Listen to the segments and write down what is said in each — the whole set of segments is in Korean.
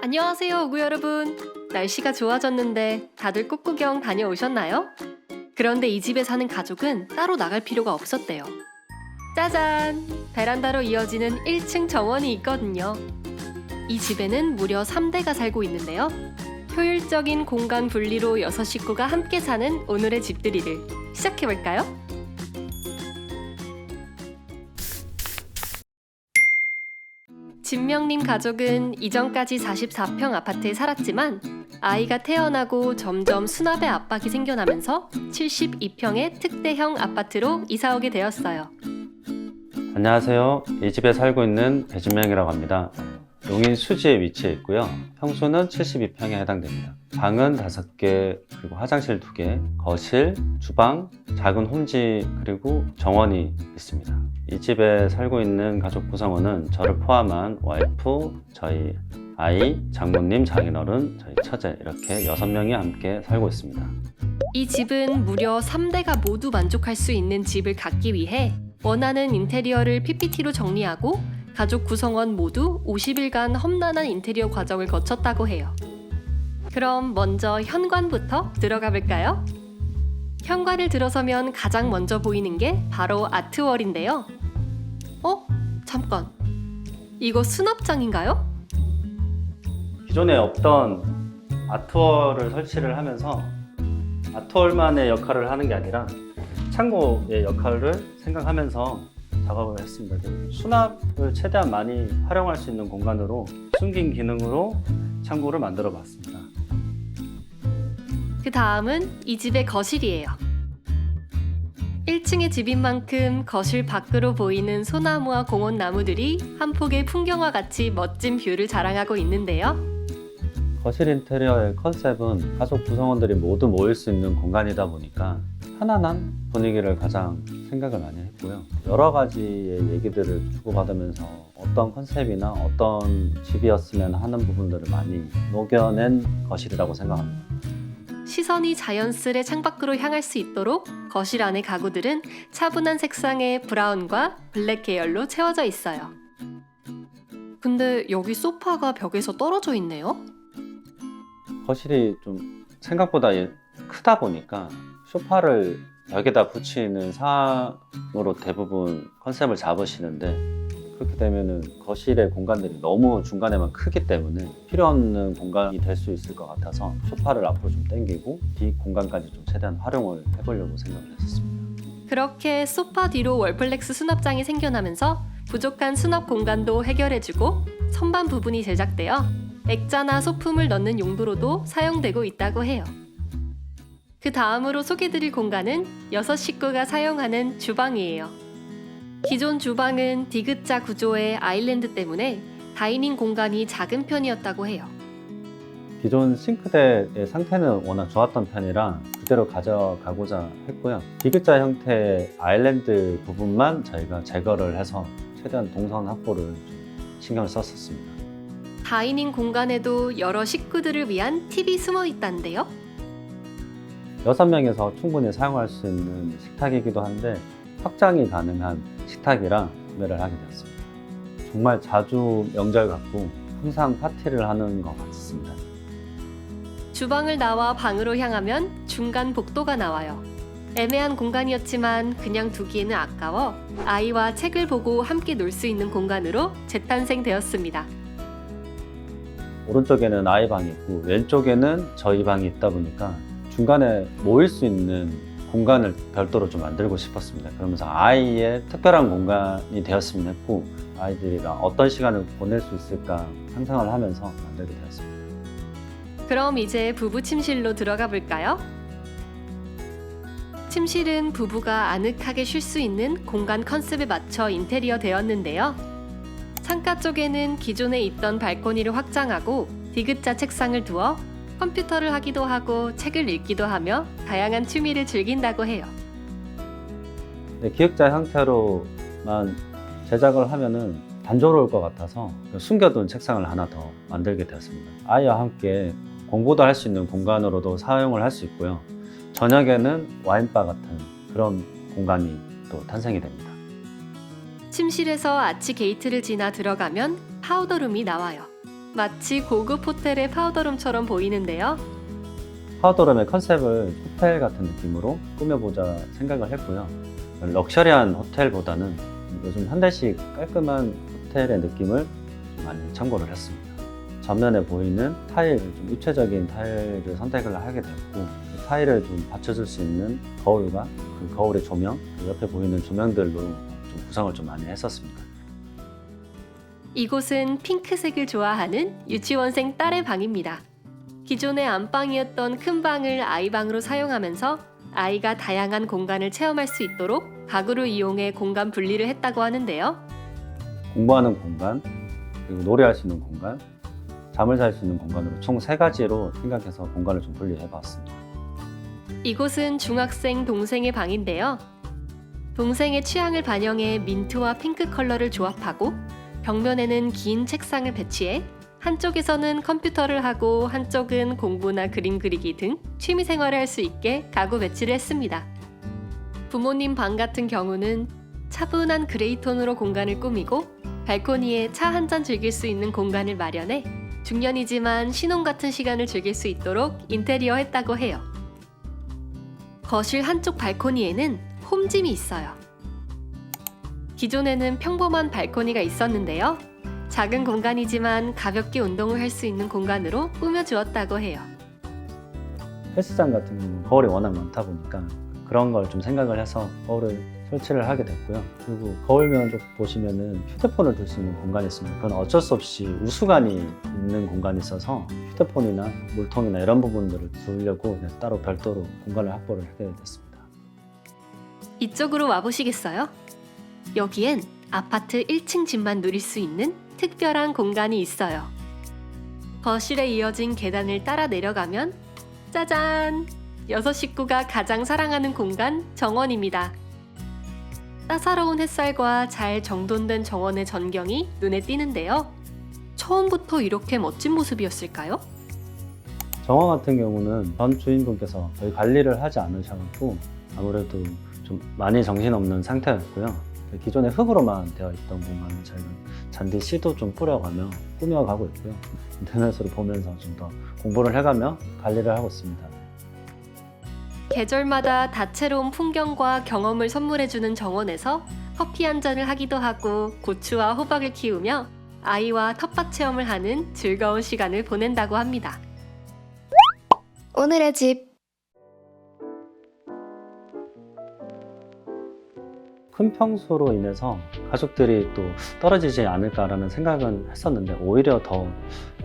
안녕하세요, 오구 여러분. 날씨가 좋아졌는데 다들 꽃구경 다녀오셨나요? 그런데 이 집에 사는 가족은 따로 나갈 필요가 없었대요. 짜잔! 베란다로 이어지는 1층 정원이 있거든요. 이 집에는 무려 3대가 살고 있는데요. 효율적인 공간 분리로 6 식구가 함께 사는 오늘의 집들이를 시작해볼까요? 진명님 가족은 이전까지 44평 아파트에 살았지만 아이가 태어나고 점점 수납의 압박이 생겨나면서 72평의 특대형 아파트로 이사오게 되었어요. 안녕하세요. 이 집에 살고 있는 배진명이라고 합니다. 용인 수지에 위치해 있고요. 평수는 72평에 해당됩니다. 방은 5개, 그리고 화장실 2개, 거실, 주방, 작은 홈지, 그리고 정원이 있습니다. 이 집에 살고 있는 가족 구성원은 저를 포함한 와이프, 저희 아이, 장모님, 장인어른, 저희 처제 이렇게 6명이 함께 살고 있습니다. 이 집은 무려 3대가 모두 만족할 수 있는 집을 갖기 위해 원하는 인테리어를 PPT로 정리하고 가족 구성원 모두 50일간 험난한 인테리어 과정을 거쳤다고 해요. 그럼 먼저 현관부터 들어가 볼까요? 현관을 들어서면 가장 먼저 보이는 게 바로 아트월인데요. 잠깐. 이거 수납장인가요? 기존에 없던 아트월을 설치를 하면서 아트월만의 역할을 하는 게 아니라 창고의 역할을 생각하면서 작업을 했습니다. 수납을 최대한 많이 활용할 수 있는 공간으로 숨긴 기능으로 창고를 만들어 봤습니다. 그 다음은 이 집의 거실이에요. 1층의 집인 만큼 거실 밖으로 보이는 소나무와 공원 나무들이 한 폭의 풍경과 같이 멋진 뷰를 자랑하고 있는데요. 거실 인테리어의 컨셉은 가족 구성원들이 모두 모일 수 있는 공간이다 보니까 편안한 분위기를 가장 생각을 많이 했고요. 여러 가지의 얘기들을 주고받으면서 어떤 컨셉이나 어떤 집이었으면 하는 부분들을 많이 녹여낸 거실이라고 생각합니다. 시선이 자연스레 창밖으로 향할 수 있도록 거실 안의 가구들은 차분한 색상의 브라운과 블랙 계열로 채워져 있어요. 근데 여기 소파가 벽에서 떨어져 있네요? 거실이 좀 생각보다 크다 보니까 소파를 벽에다 붙이는 상으로 대부분 컨셉을 잡으시는데, 그렇게 되면은 거실의 공간들이 너무 중간에만 크기 때문에 필요 없는 공간이 될 수 있을 것 같아서 소파를 앞으로 좀 당기고 뒷 공간까지 좀 최대한 활용을 해보려고 생각을 했었습니다. 그렇게 소파 뒤로 월플렉스 수납장이 생겨나면서 부족한 수납 공간도 해결해주고 선반 부분이 제작되어 액자나 소품을 넣는 용도로도 사용되고 있다고 해요. 그 다음으로 소개드릴 공간은 6 식구가 사용하는 주방이에요. 기존 주방은 디귿자 구조의 아일랜드 때문에 다이닝 공간이 작은 편이었다고 해요. 기존 싱크대의 상태는 워낙 좋았던 편이라 그대로 가져가고자 했고요. 디귿자 형태의 아일랜드 부분만 저희가 제거를 해서 최대한 동선 확보를 좀 신경을 썼었습니다. 다이닝 공간에도 여러 식구들을 위한 팁이 숨어 있다는데요. 6명에서 충분히 사용할 수 있는 식탁이기도 한데 확장이 가능한 식탁이라 구매를 하게 되었습니다. 정말 자주 명절 같고 항상 파티를 하는 것 같습니다. 주방을 나와 방으로 향하면 중간 복도가 나와요. 애매한 공간이었지만 그냥 두기에는 아까워 아이와 책을 보고 함께 놀 수 있는 공간으로 재탄생되었습니다. 오른쪽에는 아이 방이 있고 왼쪽에는 저희 방이 있다 보니까 중간에 모일 수 있는 공간을 별도로 좀 만들고 싶었습니다. 그러면서 아이의 특별한 공간이 되었으면 했고, 아이들이랑 어떤 시간을 보낼 수 있을까 상상을 하면서 만들게 되었습니다. 그럼 이제 부부 침실로 들어가 볼까요? 침실은 부부가 아늑하게 쉴 수 있는 공간 컨셉에 맞춰 인테리어 되었는데요. 창가 쪽에는 기존에 있던 발코니를 확장하고 디귿자 책상을 두어 컴퓨터를 하기도 하고 책을 읽기도 하며 다양한 취미를 즐긴다고 해요. 기획자 형태로만 제작을 하면은 단조로울 것 같아서 숨겨둔 책상을 하나 더 만들게 되었습니다. 아이와 함께 공부도 할 수 있는 공간으로도 사용을 할 수 있고요. 저녁에는 와인바 같은 그런 공간이 또 탄생이 됩니다. 침실에서 아치 게이트를 지나 들어가면 파우더룸이 나와요. 마치 고급 호텔의 파우더룸처럼 보이는데요. 파우더룸의 컨셉을 호텔 같은 느낌으로 꾸며보자 생각을 했고요. 럭셔리한 호텔보다는 요즘 현대식 깔끔한 호텔의 느낌을 좀 많이 참고를 했습니다. 전면에 보이는 타일, 좀 입체적인 타일을 선택을 하게 되었고, 그 타일을 좀 받쳐줄 수 있는 거울과 그 거울의 조명, 그 옆에 보이는 조명들로 좀 구성을 좀 많이 했었습니다. 이곳은 핑크색을 좋아하는 유치원생 딸의 방입니다. 기존의 안방이었던 큰 방을 아이방으로 사용하면서 아이가 다양한 공간을 체험할 수 있도록 가구를 이용해 공간 분리를 했다고 하는데요. 공부하는 공간, 그리고 노래할 수 있는 공간, 잠을 잘 수 있는 공간으로 총 3가지로 생각해서 공간을 좀 분리해 봤습니다. 이곳은 중학생 동생의 방인데요. 동생의 취향을 반영해 민트와 핑크 컬러를 조합하고 벽면에는 긴 책상을 배치해 한쪽에서는 컴퓨터를 하고 한쪽은 공부나 그림 그리기 등 취미 생활을 할 수 있게 가구 배치를 했습니다. 부모님 방 같은 경우는 차분한 그레이톤으로 공간을 꾸미고 발코니에 차 한 잔 즐길 수 있는 공간을 마련해 중년이지만 신혼 같은 시간을 즐길 수 있도록 인테리어 했다고 해요. 거실 한쪽 발코니에는 홈짐이 있어요. 기존에는 평범한 발코니가 있었는데요. 작은 공간이지만 가볍게 운동을 할 수 있는 공간으로 꾸며주었다고 해요. 헬스장 같은 경우는 거울이 워낙 많다 보니까 그런 걸 좀 생각을 해서 거울을 설치를 하게 됐고요. 그리고 거울면 좀 보시면은 휴대폰을 둘 수 있는 공간이 있습니다. 그건 어쩔 수 없이 우수관이 있는 공간이 있어서 휴대폰이나 물통이나 이런 부분들을 두려고 따로 별도로 공간을 확보를 하게 됐습니다. 이쪽으로 와보시겠어요? 여기엔 아파트 1층 집만 누릴 수 있는 특별한 공간이 있어요. 거실에 이어진 계단을 따라 내려가면 짜잔! 6 식구가 가장 사랑하는 공간 정원입니다. 따사로운 햇살과 잘 정돈된 정원의 전경이 눈에 띄는데요. 처음부터 이렇게 멋진 모습이었을까요? 정원 같은 경우는 전 주인분께서 거의 관리를 하지 않으셔서 아무래도 좀 많이 정신없는 상태였고요. 기존에 흙으로만 되어 있던 공간을 저희가 잔디 씨도 좀 뿌려가며 꾸며가고 있고요. 인터넷으로 보면서 좀 더 공부를 해가며 관리를 하고 있습니다. 계절마다 다채로운 풍경과 경험을 선물해주는 정원에서 커피 한 잔을 하기도 하고 고추와 호박을 키우며 아이와 텃밭 체험을 하는 즐거운 시간을 보낸다고 합니다. 오늘의 집. 큰 평수로 인해서 가족들이 또 떨어지지 않을까라는 생각은 했었는데 오히려 더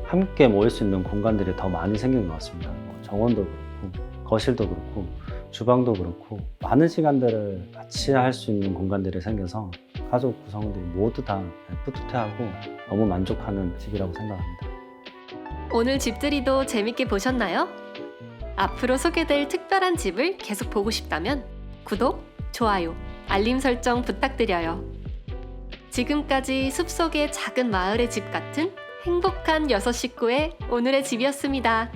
함께 모일 수 있는 공간들이 더 많이 생긴 것 같습니다. 정원도 그렇고 거실도 그렇고 주방도 그렇고 많은 시간들을 같이 할 수 있는 공간들이 생겨서 가족 구성원들이 모두 다 뿌듯해하고 너무 만족하는 집이라고 생각합니다. 오늘 집들이도 재밌게 보셨나요? 앞으로 소개될 특별한 집을 계속 보고 싶다면 구독, 좋아요, 알림 설정 부탁드려요. 지금까지 숲속의 작은 마을의 집 같은 행복한 6 식구의 오늘의 집이었습니다.